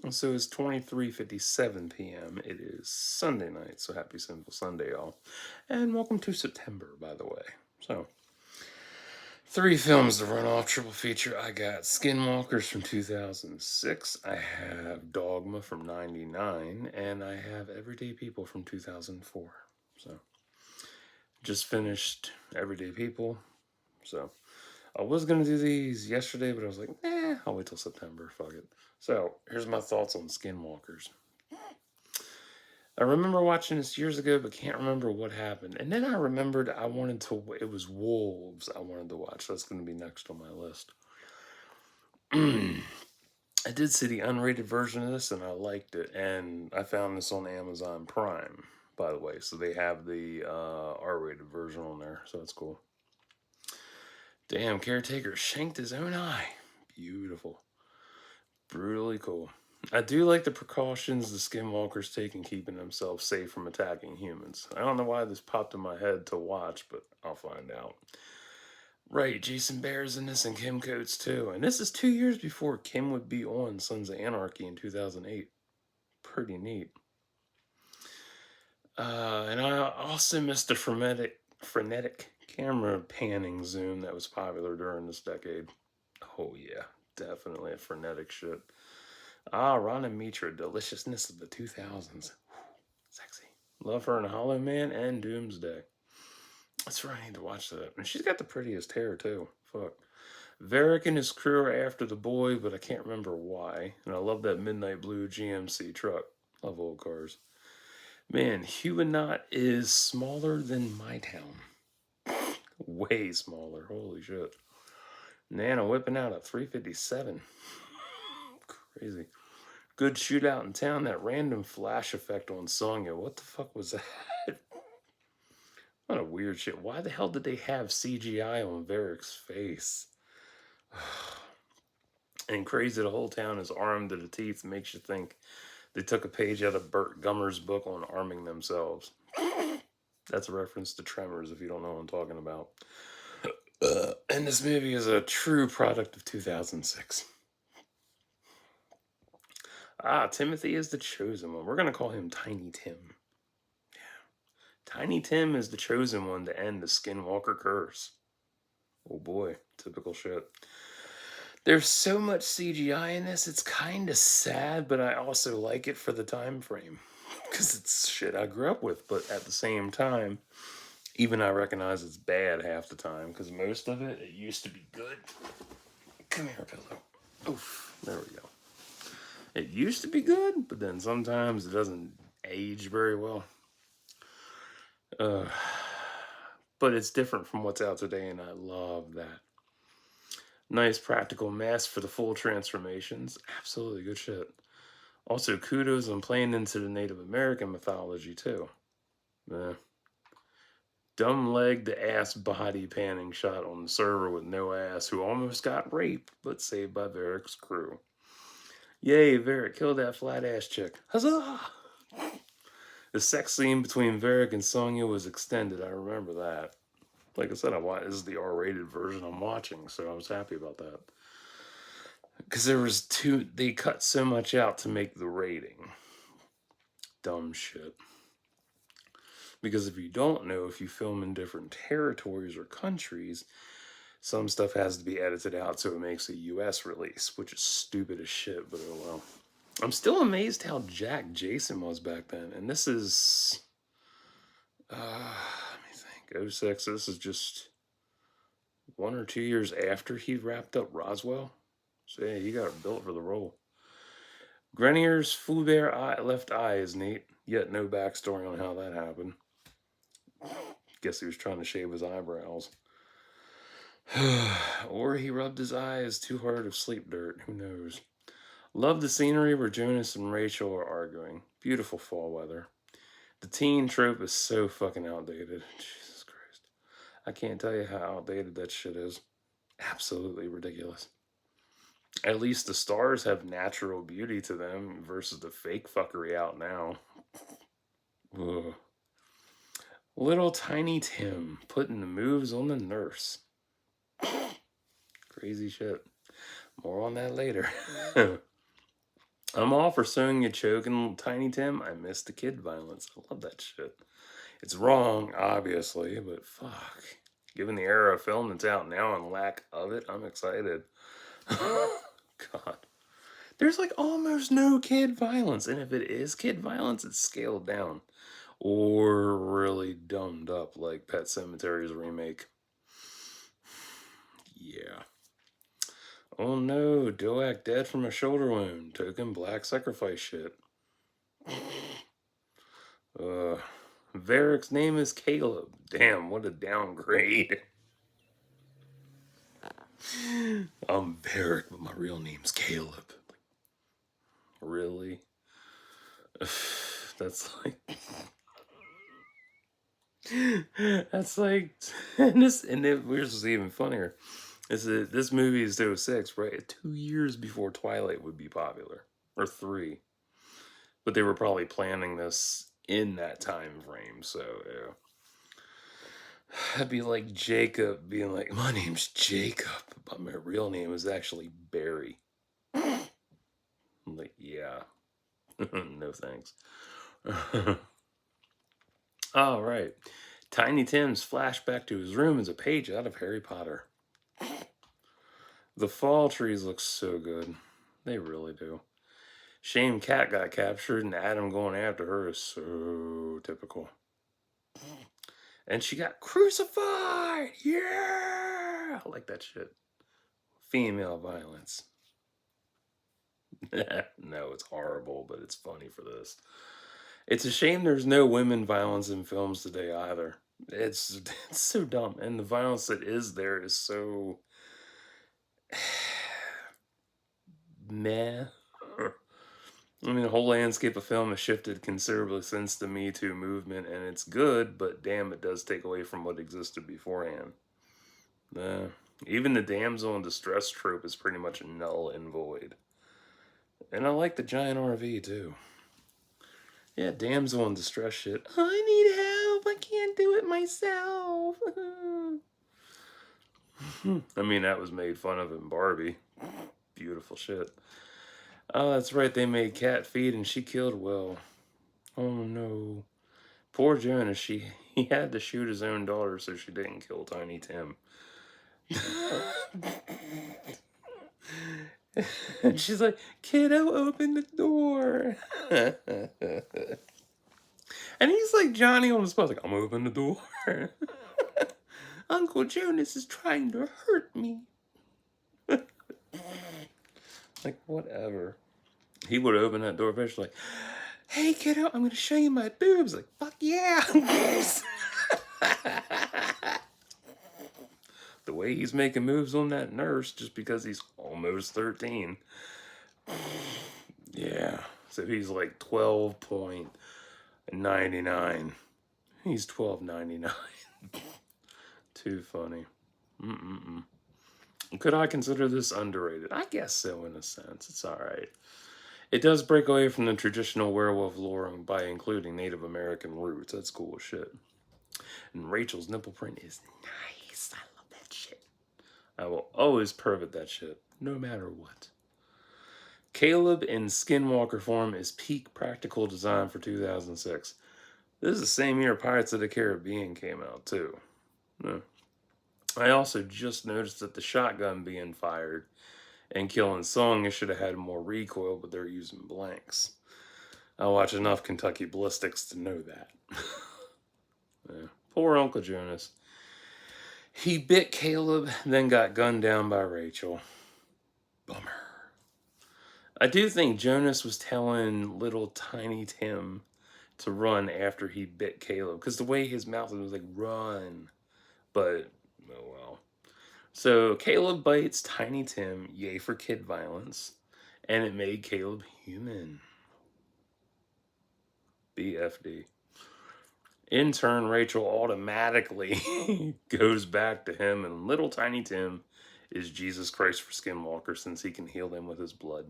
And so it's 23:57 p.m. It is Sunday night, so happy Sinful Sunday, y'all. And welcome to September, by the way. So, three films to run off triple feature. I got Skinwalkers from 2006, I have Dogma from 99, and I have Everyday People from 2004. So, just finished Everyday People. So, I was going to do these yesterday, but I was like, I'll wait till September. Fuck it. So, here's my thoughts on Skinwalkers. I remember watching this years ago, but can't remember what happened. And then I remembered it was Wolves I wanted to watch. That's going to be next on my list. I did see the unrated version of this and I liked it. And I found this on Amazon Prime, by the way. So they have the R rated version on there. So that's cool. Damn, caretaker shanked his own eye. Beautiful. Brutally cool. I do like the precautions the skinwalkers take in keeping themselves safe from attacking humans. I don't know why this popped in my head to watch, but I'll find out. Right, Jason Bear's in this and Kim Coates too. And this is 2 years before Kim would be on Sons of Anarchy in 2008. Pretty neat. And I also missed the frenetic camera panning zoom that was popular during this decade. Oh yeah, definitely a frenetic shit. Ron and Mitra, deliciousness of the 2000s. Sexy. Love her in Hollow Man and Doomsday. That's right, I need to watch that. And she's got the prettiest hair, too. Fuck. Varric and his crew are after the boy, but I can't remember why. And I love that midnight blue GMC truck. Love old cars. Man, Huguenot is smaller than my town. Way smaller. Holy shit. Nana whipping out a 357. Crazy. Good shootout in town. That random flash effect on Sonya. What the fuck was that? What a weird shit. Why the hell did they have CGI on Varric's face? And crazy, the whole town is armed to the teeth. Makes you think they took a page out of Burt Gummer's book on arming themselves. That's a reference to Tremors, if you don't know what I'm talking about. And this movie is a true product of 2006. Timothy is the chosen one. We're going to call him Tiny Tim. Tiny Tim is the chosen one to end the Skinwalker curse. Oh boy, typical shit. There's so much CGI in this, it's kind of sad, but I also like it for the time frame. Because it's shit I grew up with, but at the same time, even I recognize it's bad half the time, because most of it used to be good. Come here, pillow. Oof, there we go. It used to be good, but then sometimes it doesn't age very well. But it's different from what's out today, and I love that. Nice practical mask for the full transformations. Absolutely good shit. Also, kudos on playing into the Native American mythology, too. Dumb legged ass body panning shot on the server with no ass who almost got raped, but saved by Varric's crew. Yay, Varric killed that flat ass chick. Huzzah! The sex scene between Varric and Sonya was extended. I remember that. Like I said, this is the R-rated version I'm watching, so I was happy about that. Because they cut so much out to make the rating. Dumb shit. Because if you don't know, if you film in different territories or countries, some stuff has to be edited out so it makes a US release, which is stupid as shit, but oh well. I'm still amazed how jacked Jason was back then. And this is let me think. 06, this is just 1 or 2 years after he wrapped up Roswell. So yeah, he got built for the role. Grenier's Foubert left eye is neat, yet no backstory on how that happened. Guess he was trying to shave his eyebrows. Or he rubbed his eyes too hard of sleep dirt, who knows. Love the scenery where Jonas and Rachel are arguing. Beautiful fall weather. The teen trope is so fucking outdated. Jesus Christ. I can't tell you how outdated that shit is. Absolutely ridiculous. At least the stars have natural beauty to them versus the fake fuckery out now. Ugh. Little tiny Tim putting the moves on the nurse. Crazy shit. More on that later. I'm all for sewing a choke and Tiny Tim. I miss the kid violence. I love that shit. It's wrong, obviously, but fuck. Given the era of film that's out now and lack of it, I'm excited. God. There's like almost no kid violence, and if it is kid violence, it's scaled down or really dumbed up like Pet Sematari's remake. Yeah. Oh no, Doak dead from a shoulder wound. Token black sacrifice shit. Varric's name is Caleb. Damn, what a downgrade. I'm Varric, but my real name's Caleb. Really? That's like that's like and this is even funnier. This movie is 06, right? 2 years before Twilight would be popular. Or 3. But they were probably planning this in that time frame, so yeah. That'd be like Jacob being like, my name's Jacob, but my real name is actually Barry. I'm like, yeah. No thanks. All right. Tiny Tim's flashback to his room is a page out of Harry Potter. The fall trees look so good. They really do. Shame Cat got captured and Adam going after her is so typical. And she got crucified! Yeah! I like that shit. Female violence. No, it's horrible, but it's funny for this. It's a shame there's no women violence in films today either. It's so dumb. And the violence that is there is so meh. I mean, the whole landscape of film has shifted considerably since the Me Too movement, and it's good, but damn, it does take away from what existed beforehand. Even the damsel in distress trope is pretty much null and void. And I like the giant RV too. Yeah, damsel in distress shit. I need help. I can't do it myself. I mean, that was made fun of in Barbie. Beautiful shit. Oh, that's right. They made cat feed and she killed Will. Oh no. Poor Jonas. He had to shoot his own daughter so she didn't kill Tiny Tim. And she's like, kiddo, open the door. And he's like Johnny on the spot, like, I'm gonna open the door. Uncle Jonas is trying to hurt me. Like, whatever. He would open that door eventually, like, hey kiddo, I'm gonna show you my boobs. Like, fuck yeah. The way he's making moves on that nurse just because he's almost 13. Yeah. So he's like 12.99. He's 12.99. Too funny. Could I consider this underrated? I guess so, in a sense. It's alright. It does break away from the traditional werewolf lore by including Native American roots. That's cool as shit. And Rachel's nipple print is nice. I love that shit. I will always pervert that shit, no matter what. Caleb in Skinwalker form is peak practical design for 2006. This is the same year Pirates of the Caribbean came out, too. Yeah. I also just noticed that the shotgun being fired and killing Song should have had more recoil, but they're using blanks. I watch enough Kentucky Ballistics to know that. Yeah. Poor Uncle Jonas. He bit Caleb, then got gunned down by Rachel. Bummer. I do think Jonas was telling little Tiny Tim to run after he bit Caleb, because the way his mouth was like, run. But, oh well. So Caleb bites Tiny Tim, yay for kid violence, and it made Caleb human. BFD. In turn, Rachel automatically goes back to him, and little Tiny Tim is Jesus Christ for Skinwalker since he can heal them with his blood.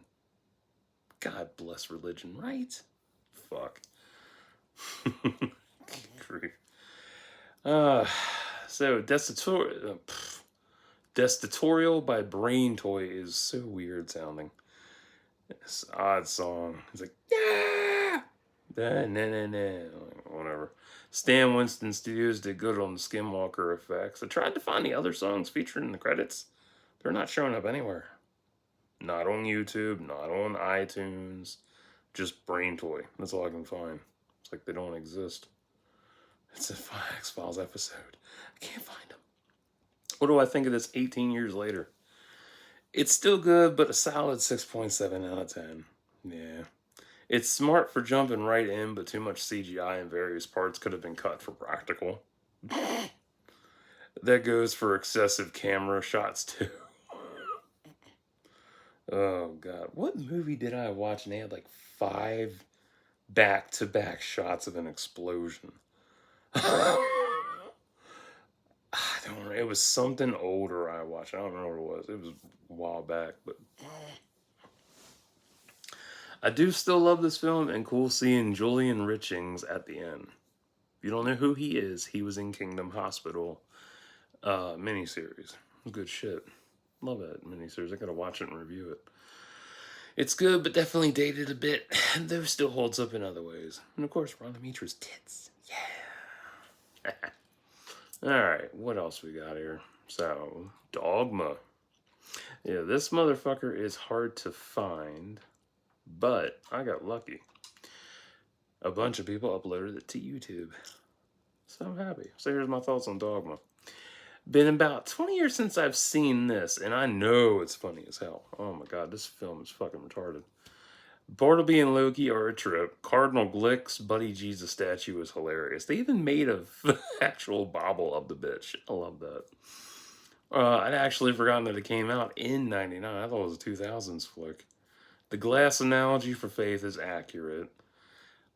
God bless religion, right? Fuck. Grief. So, Destatorial by Brain Toy is so weird sounding. This odd song. It's like, yeah! Whatever. Stan Winston Studios did good on the Skinwalker effects. I tried to find the other songs featured in the credits. They're not showing up anywhere. Not on YouTube, not on iTunes. Just Brain Toy. That's all I can find. It's like they don't exist. It's a X-Files episode. I can't find them. What do I think of this 18 years later? It's still good, but a solid 6.7 out of 10. Yeah. It's smart for jumping right in, but too much CGI in various parts could have been cut for practical. That goes for excessive camera shots, too. Oh, God. What movie did I watch and they had like 5 back-to-back shots of an explosion? I don't know. It was something older I watched. I don't remember what it was. It was a while back, but I do still love this film, and cool seeing Julian Richings at the end. If you don't know who he is, he was in Kingdom Hospital miniseries. Good shit. Love that miniseries. I gotta watch it and review it. It's good, but definitely dated a bit, though still holds up in other ways. And of course, Ron Dimitra's tits. Yeah. Alright, what else we got here? So, Dogma. Yeah, this motherfucker is hard to find, but I got lucky. A bunch of people uploaded it to YouTube. So I'm happy. So here's my thoughts on Dogma. Been about 20 years since I've seen this, and I know it's funny as hell. Oh my god, this film is fucking retarded. Bartleby and Loki are a trip. Cardinal Glick's Buddy Jesus statue is hilarious. They even made an actual bobble of the bitch. I love that. I'd actually forgotten that it came out in 99. I thought it was a 2000s flick. The glass analogy for faith is accurate.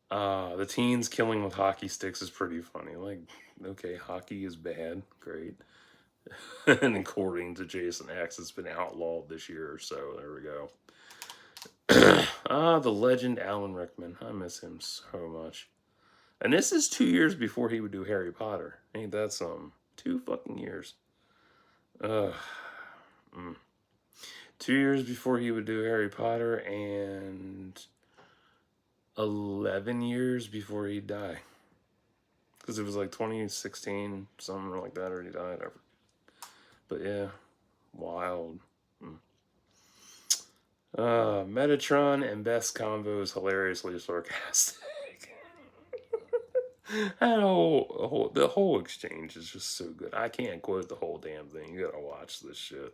The teens killing with hockey sticks is pretty funny. Like, okay, hockey is bad. Great. And according to Jason X, it's been outlawed this year or so. There we go. The legend Alan Rickman. I miss him so much. And this is 2 years before he would do Harry Potter. Ain't that something? 2 fucking years. 2 years before he would do Harry Potter, and 11 years before he'd die. Because it was like 2016, something like that, or he died. But yeah, wild. Metatron and Best Convo is hilariously sarcastic. The whole exchange is just so good. I can't quote the whole damn thing. You gotta watch this shit.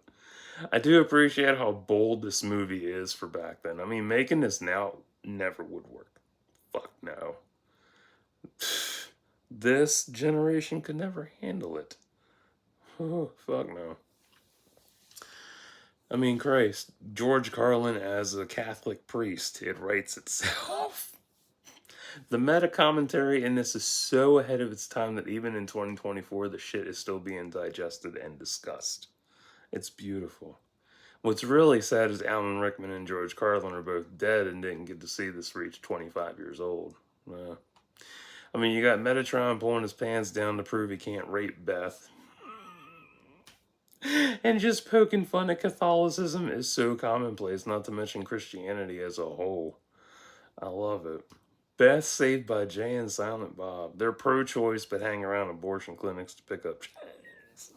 I do appreciate how bold this movie is for back then. I mean, making this now never would work. Fuck no. This generation could never handle it. Oh, fuck no. I mean, Christ, George Carlin as a Catholic priest, it writes itself. The meta commentary in this is so ahead of its time that even in 2024, the shit is still being digested and discussed. It's beautiful. What's really sad is Alan Rickman and George Carlin are both dead and didn't get to see this reach 25 years old. I mean, you got Metatron pulling his pants down to prove he can't rape Beth. And just poking fun at Catholicism is so commonplace, not to mention Christianity as a whole. I love it. Beth saved by Jay and Silent Bob. They're pro-choice but hang around abortion clinics to pick up chains.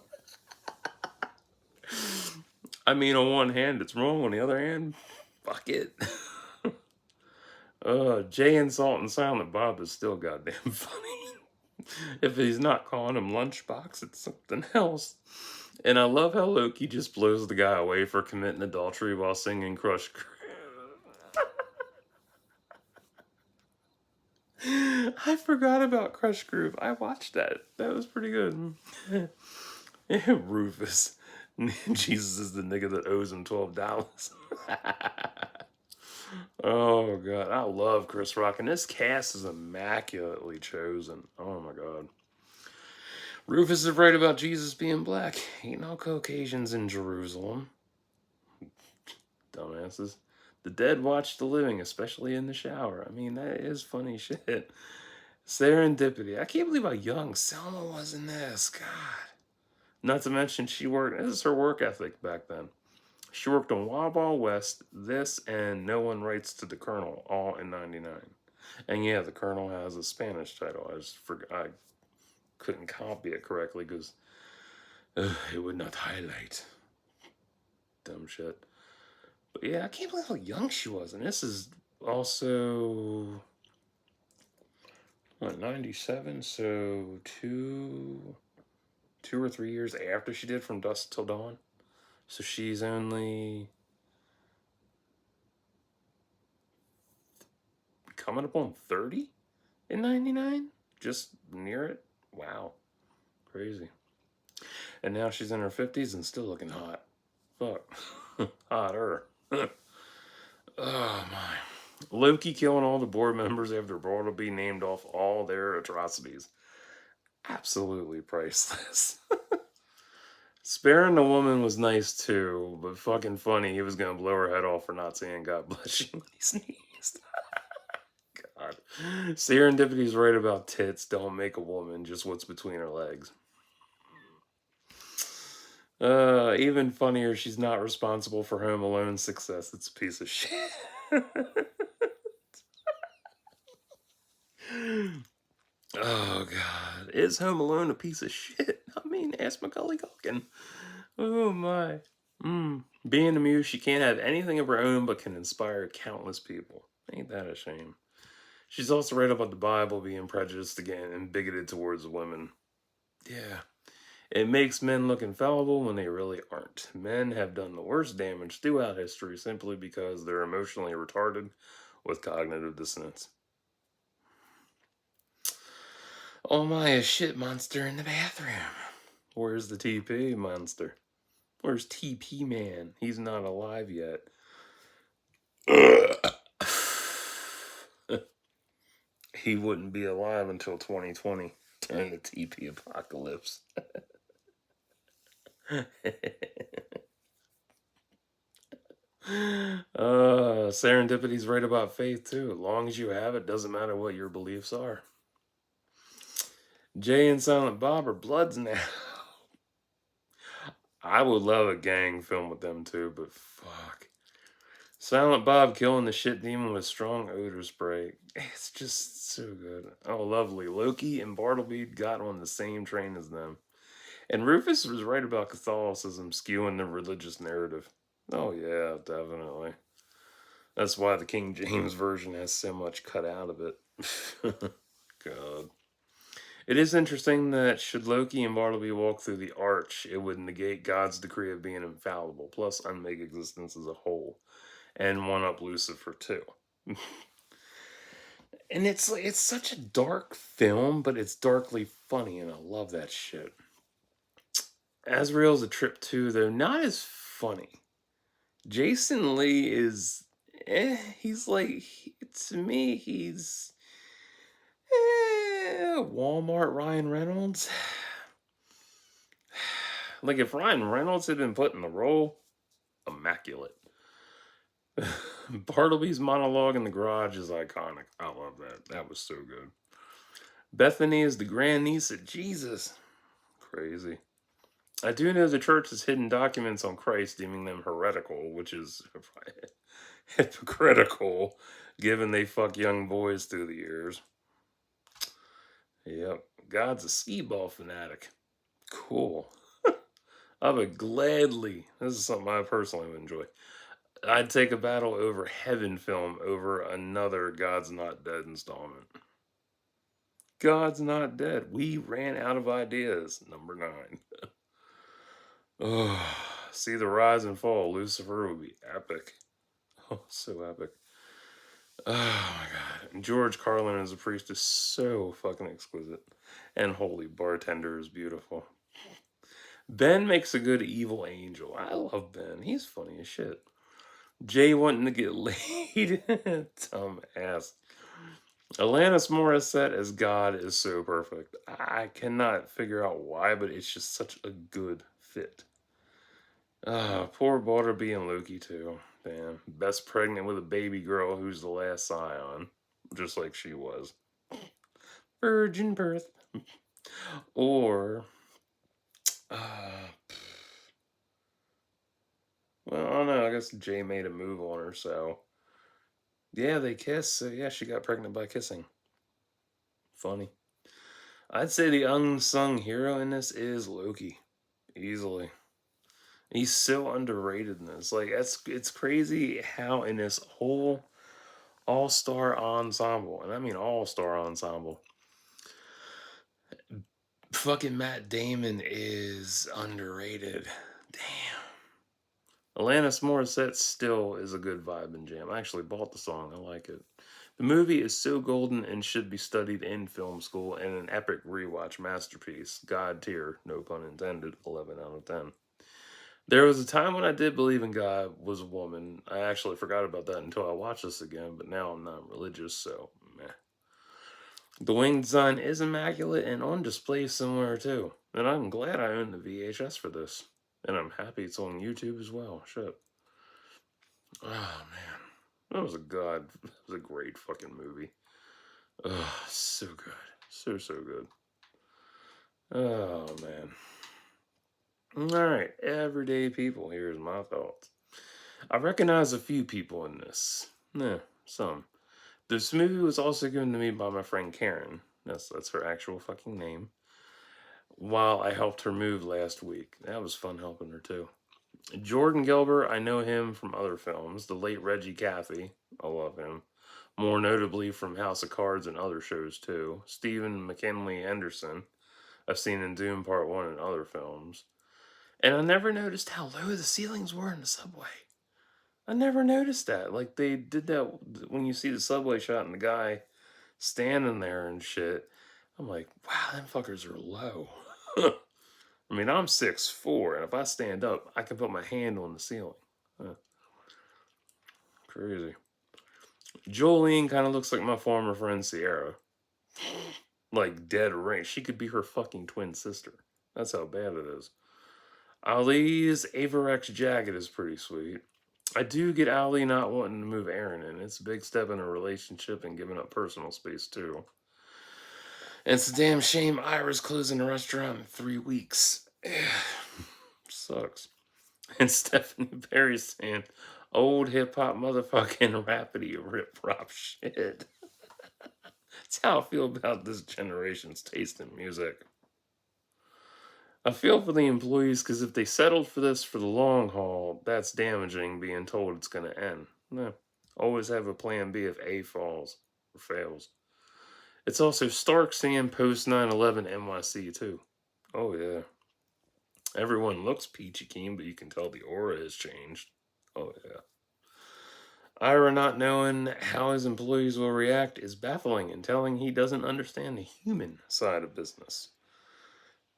I mean, on one hand, it's wrong. On the other hand, fuck it. Jay and Salt and Silent Bob is still goddamn funny. If he's not calling him Lunchbox, it's something else. And I love how Loki just blows the guy away for committing adultery while singing Crush Groove. I forgot about Crush Groove. I watched that. That was pretty good. Rufus. Jesus is the nigga that owes him $12. Oh, God. I love Chris Rock. And this cast is immaculately chosen. Oh, my God. Rufus is right about Jesus being black. Ain't no Caucasians in Jerusalem. Dumbasses. The dead watch the living, especially in the shower. I mean, that is funny shit. Serendipity. I can't believe how young Selma was in this. God. Not to mention, this is her work ethic back then. She worked on Wild Wild West, this, and No One Writes to the Colonel, all in '99. And yeah, the Colonel has a Spanish title. I just forgot. I couldn't copy it correctly because it would not highlight. Dumb shit. But yeah, I can't believe how young she was. And this is also what, 97? So two or 3 years after she did From Dusk Till Dawn. So she's only coming up on 30 in '99? Just near it? Wow. Crazy. And now she's in her 50s and still looking hot. Fuck. Hotter. Oh my. Loki killing all the board members after Bartleby named off all their atrocities. Absolutely priceless. Sparing the woman was nice too, but fucking funny he was gonna blow her head off for not saying God bless you when he sneezed. God. Serendipity's right about tits don't make a woman, just what's between her legs. Even funnier, she's not responsible for Home Alone's success. It's a piece of shit. Oh god, is Home Alone a piece of shit? I mean, ask Macaulay Culkin. Oh my. Being a muse, she can't have anything of her own, but can inspire countless people. Ain't that a shame? She's also right about the Bible being prejudiced again and bigoted towards women. Yeah. It makes men look infallible when they really aren't. Men have done the worst damage throughout history simply because they're emotionally retarded with cognitive dissonance. Oh my, a shit monster in the bathroom. Where's the TP monster? Where's TP Man? He's not alive yet. He wouldn't be alive until 2020 during the TP apocalypse. Serendipity's right about faith too. As long as you have it, doesn't matter what your beliefs are. Jay and Silent Bob are bloods now. I would love a gang film with them too, but fuck. Silent Bob killing the shit demon with strong odor spray. It's just so good. Oh, lovely. Loki and Bartleby got on the same train as them. And Rufus was right about Catholicism skewing the religious narrative. Oh, yeah, definitely. That's why the King James Version has so much cut out of it. God. It is interesting that should Loki and Bartleby walk through the arch, it would negate God's decree of being infallible, plus unmake existence as a whole, and one up Lucifer too. And it's such a dark film, but it's darkly funny, and I love that shit. Asriel's a trip too, though not as funny. Jason Lee is, he's like, to me, he's Walmart Ryan Reynolds. Like if Ryan Reynolds had been put in the role, immaculate. Bartleby's monologue in the garage is iconic. I love that. That was so good. Bethany is the grandniece of Jesus. Crazy. I do know the church has hidden documents on Christ, deeming them heretical, which is hypocritical, given they fuck young boys through the years. Yep. God's a skee-ball fanatic. Cool. I would gladly, this is something I personally would enjoy. I'd take a battle over Heaven film over another God's Not Dead installment. God's Not Dead. We ran out of ideas. Number 9. Oh, see the rise and fall. Lucifer would be epic. Oh, so epic. Oh my god. And George Carlin as a priest is so fucking exquisite. And Holy Bartender is beautiful. Ben makes a good evil angel. I love Ben. He's funny as shit. Jay wanting to get laid. Dumb ass. Alanis Morissette as God is so perfect. I cannot figure out why, but it's just such a good fit. Poor Bartleby and Loki too. Damn. Best pregnant with a baby girl who's the last scion. Just like she was. Virgin birth. Or Well, I don't know. I guess Jay made a move on her, so yeah, they kiss. So yeah, she got pregnant by kissing. Funny. I'd say the unsung hero in this is Loki, easily. He's so underrated in this. Like it's crazy how in this whole all-star ensemble, and I mean all-star ensemble, fucking Matt Damon is underrated. Damn. Alanis Morissette still is a good vibe and jam. I actually bought the song. I like it. The movie is so golden and should be studied in film school and an epic rewatch masterpiece. God tier, no pun intended, 11 out of 10. There was a time when I did believe in God was a woman. I actually forgot about that until I watched this again, but now I'm not religious, so meh. The wing design is immaculate and on display somewhere too. And I'm glad I own the VHS for this. And I'm happy it's on YouTube as well. Shit. Oh man. That was a god. That was a great fucking movie. Oh, so good. So good. Oh man. Alright, everyday people. Here's my thoughts. I recognize a few people in this. Yeah, some. This movie was also given to me by my friend Karen. That's her actual fucking name. While I helped her move last week. That was fun helping her too. Jordan Gelber, I know him from other films. The late Reggie Cathy, I love him. More notably from House of Cards and other shows too. Stephen McKinley Henderson, I've seen in Doom Part 1 and other films. And I never noticed how low the ceilings were in the subway. I never noticed that. Like they did that when you see the subway shot and the guy standing there and shit. I'm like, wow, them fuckers are low. I mean, I'm 6'4", and if I stand up, I can put my hand on the ceiling. Huh, crazy. Jolene kind of looks like my former friend Sierra. Like dead range. She could be her fucking twin sister. That's how bad it is. Ali's Averex jacket is pretty sweet. I do get Ali not wanting to move Aaron in. It's a big step in a relationship and giving up personal space too. And it's a damn shame Ira's closing the restaurant in 3 weeks. Sucks. And Stephanie Perry saying, old hip hop motherfucking rapidy rip rop shit. That's how I feel about this generation's taste in music. I feel for the employees because if they settled for this for the long haul, that's damaging being told it's going to end. No. Always have a plan B if A falls or fails. It's also stark seeing post 9/11 NYC too. Oh, yeah. Everyone looks peachy keen, but you can tell the aura has changed. Oh, yeah. Ira not knowing how his employees will react is baffling and telling he doesn't understand the human side of business.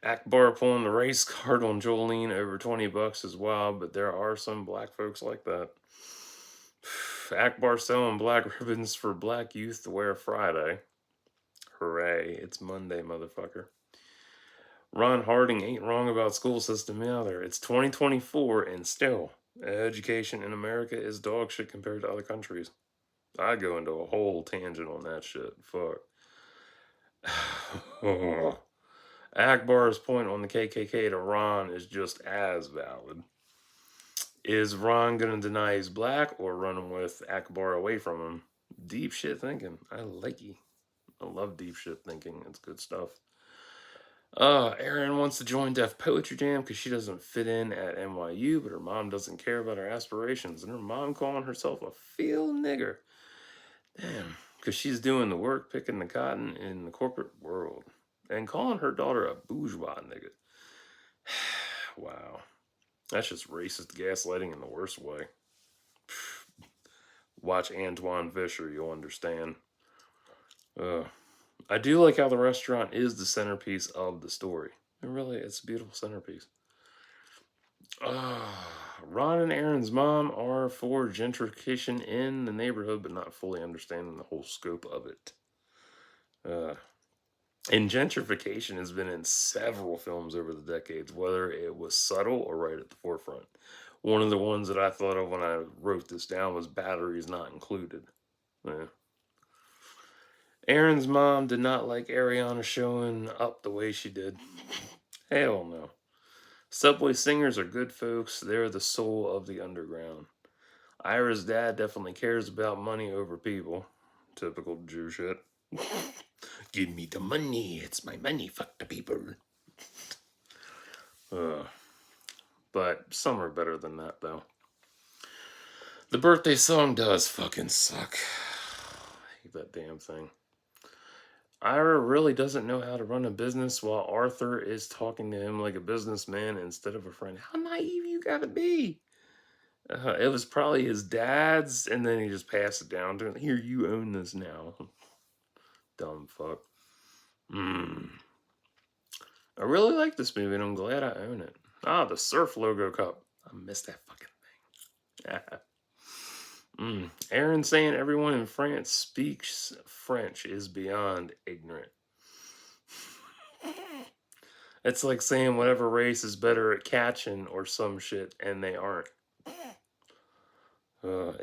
Akbar pulling the race card on Jolene over $20 is wild, but there are some black folks like that. Akbar selling black ribbons for black youth to wear Friday. Hooray, it's Monday, motherfucker. Ron Harding ain't wrong about school system either. It's 2024 and still, education in America is dog shit compared to other countries. I go into a whole tangent on that shit. Fuck. Akbar's point on the KKK to Ron is just as valid. Is Ron gonna deny he's black or run with Akbar away from him? Deep shit thinking. I like you. I love deep shit thinking. It's good stuff. Erin wants to join Def Poetry Jam because she doesn't fit in at NYU, but her mom doesn't care about her aspirations, and her mom calling herself a field nigger. Damn, because she's doing the work, picking the cotton in the corporate world, and calling her daughter a bourgeois nigga. Wow, that's just racist gaslighting in the worst way. Watch Antoine Fisher, you'll understand. I do like how the restaurant is the centerpiece of the story. And really, it's a beautiful centerpiece. Ron and Aaron's mom are for gentrification in the neighborhood, but not fully understanding the whole scope of it. And gentrification has been in several films over the decades, whether it was subtle or right at the forefront. One of the ones that I thought of when I wrote this down was Batteries Not Included. Yeah. Aaron's mom did not like Ariana showing up the way she did. Hell no. Subway singers are good folks. They're the soul of the underground. Ira's dad definitely cares about money over people. Typical Jew shit. Give me the money. It's my money. Fuck the people. Uh, but some are better than that, though. The birthday song does fucking suck. I hate that damn thing. Ira really doesn't know how to run a business while Arthur is talking to him like a businessman instead of a friend. How naive you gotta be. It was probably his dad's, and then he just passed it down to him. Here, you own this now. Dumb fuck. I really like this movie, and I'm glad I own it. Ah, the Surf logo cup. I missed that fucking thing. Aaron saying everyone in France speaks French is beyond ignorant. It's like saying whatever race is better at catching or some shit, and they aren't.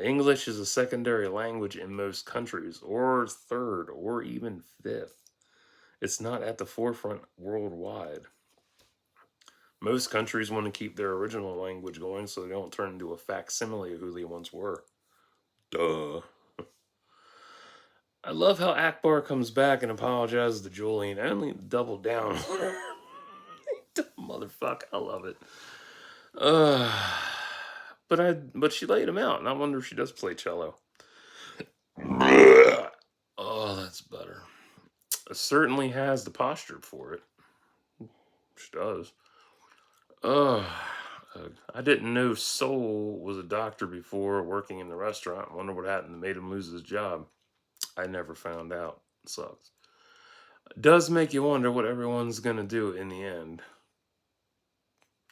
English is a secondary language in most countries, or third, or even fifth. It's not at the forefront worldwide. Most countries want to keep their original language going so they don't turn into a facsimile of who they once were. Duh. I love how Akbar comes back and apologizes to Julie and only double down on her. Motherfucker, I love it. But she laid him out, and I wonder if she does play cello. Oh, that's better. It certainly has the posture for it. She does. Uh, I didn't know Soul was a doctor before working in the restaurant. Wonder what happened that made him lose his job. I never found out. It sucks. It does make you wonder what everyone's gonna do in the end.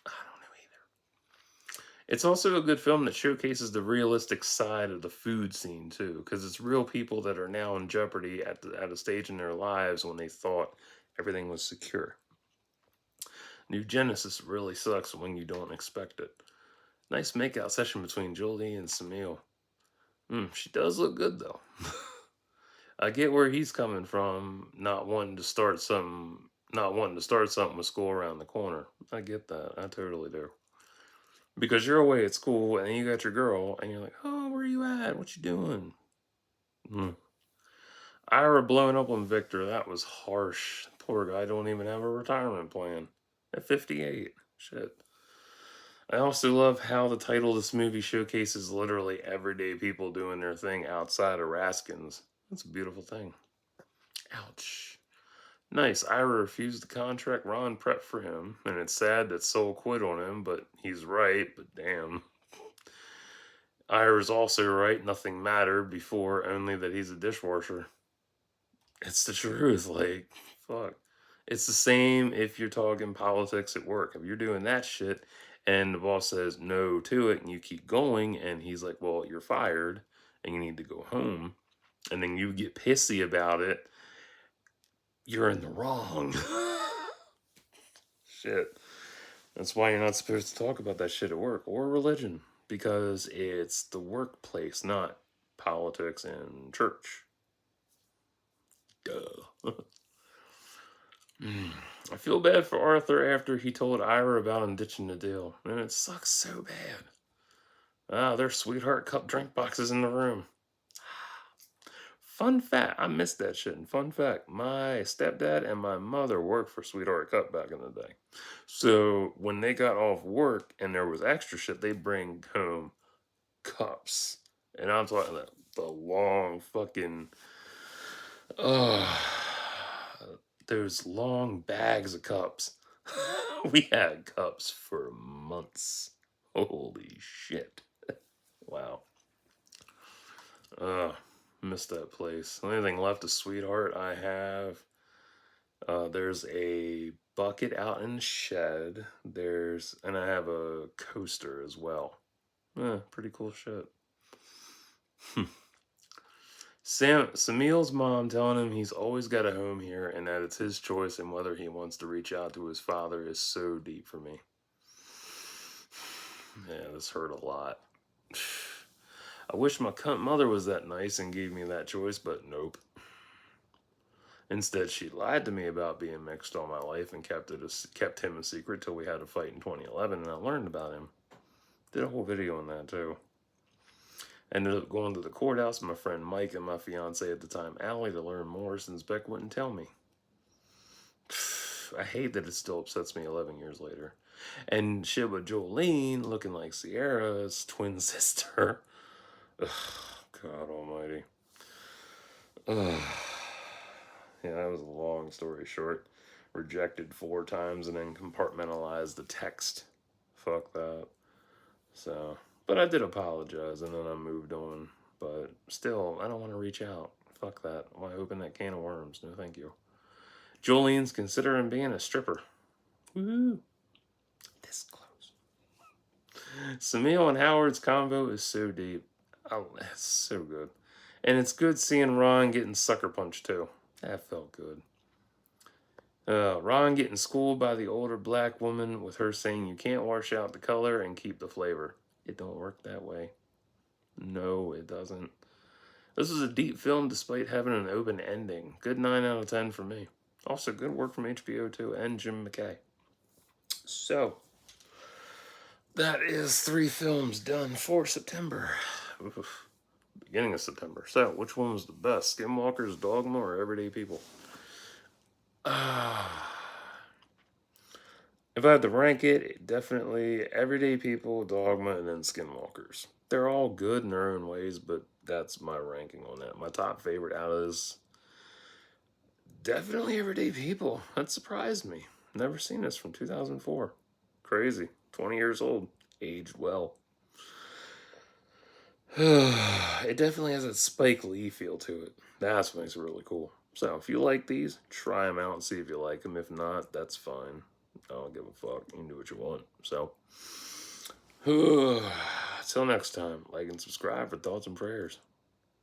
I don't know either. It's also a good film that showcases the realistic side of the food scene too, because it's real people that are now in jeopardy at a stage in their lives when they thought everything was secure. New Genesis really sucks when you don't expect it. Nice makeout session between Jolie and Samil. She does look good though. I get where he's coming from, not wanting to start something with school around the corner. I get that. I totally do. Because you're away at school and you got your girl and you're like, oh, where you at? What you doing? Mm. Ira blowing up on Victor, that was harsh. Poor guy don't even have a retirement plan. At 58. Shit. I also love how the title of this movie showcases literally everyday people doing their thing outside of Raskin's. That's a beautiful thing. Ouch. Nice. Ira refused the contract Ron prepped for him, and it's sad that Soul quit on him, but he's right, but damn. Ira's also right, nothing mattered before, only that he's a dishwasher. It's the truth, like, fuck. It's the same if you're talking politics at work. If you're doing that shit and the boss says no to it and you keep going and he's like, well, you're fired and you need to go home, and then you get pissy about it, you're in the wrong. Shit. That's why you're not supposed to talk about that shit at work or religion, because it's the workplace, not politics and church. Duh. I feel bad for Arthur after he told Ira about him ditching the deal. And it sucks so bad. Ah, there's sweetheart cup drink boxes in the room. Fun fact, I missed that shit. And fun fact, my stepdad and my mother worked for Sweetheart Cup back in the day. So when they got off work and there was extra shit, they'd bring home cups. And I'm talking the long fucking, uh, those long bags of cups. We had cups for months. Holy shit. Wow. Missed that place. The only thing left is Sweetheart. I have. There's a bucket out in the shed. And I have a coaster as well. Pretty cool shit. Samil's mom telling him he's always got a home here and that it's his choice, and whether he wants to reach out to his father is so deep for me. Yeah, this hurt a lot. I wish my cunt mother was that nice and gave me that choice, but nope. Instead, she lied to me about being mixed all my life and kept him a secret till we had a fight in 2011, and I learned about him. Did a whole video on that too. Ended up going to the courthouse with my friend Mike and my fiance at the time, Allie, to learn more since Beck wouldn't tell me. I hate that it still upsets me 11 years later. And shit with Jolene looking like Sierra's twin sister. Ugh, God almighty. Ugh. Yeah, that was a long story short. Rejected 4 times and then compartmentalized the text. Fuck that. So, but I did apologize and then I moved on. But still, I don't want to reach out. Fuck that. Why open that can of worms? No, thank you. Jolene's considering being a stripper. Woohoo. This close. Samil and Howard's combo is so deep. Oh, that's so good. And it's good seeing Ron getting sucker punched too. That felt good. Ron getting schooled by the older black woman with her saying you can't wash out the color and keep the flavor. It don't work that way. No, it doesn't. This is a deep film despite having an open ending. Good 9 out of 10 for me. Also, good work from HBO too and Jim McKay. So, that is 3 films done for September. Oof. Beginning of September. So, which one was the best? Skinwalkers, Dogma, or Everyday People? If I had to rank it, definitely Everyday People, Dogma, and then Skinwalkers. They're all good in their own ways, but that's my ranking on that. My top favorite out of this, definitely Everyday People. That surprised me. Never seen this from 2004. Crazy. 20 years old. Aged well. It definitely has a Spike Lee feel to it. That's what makes it really cool. So if you like these, try them out and see if you like them. If not, that's fine. I don't give a fuck. You can do what you want. So, till next time, like and subscribe for thoughts and prayers.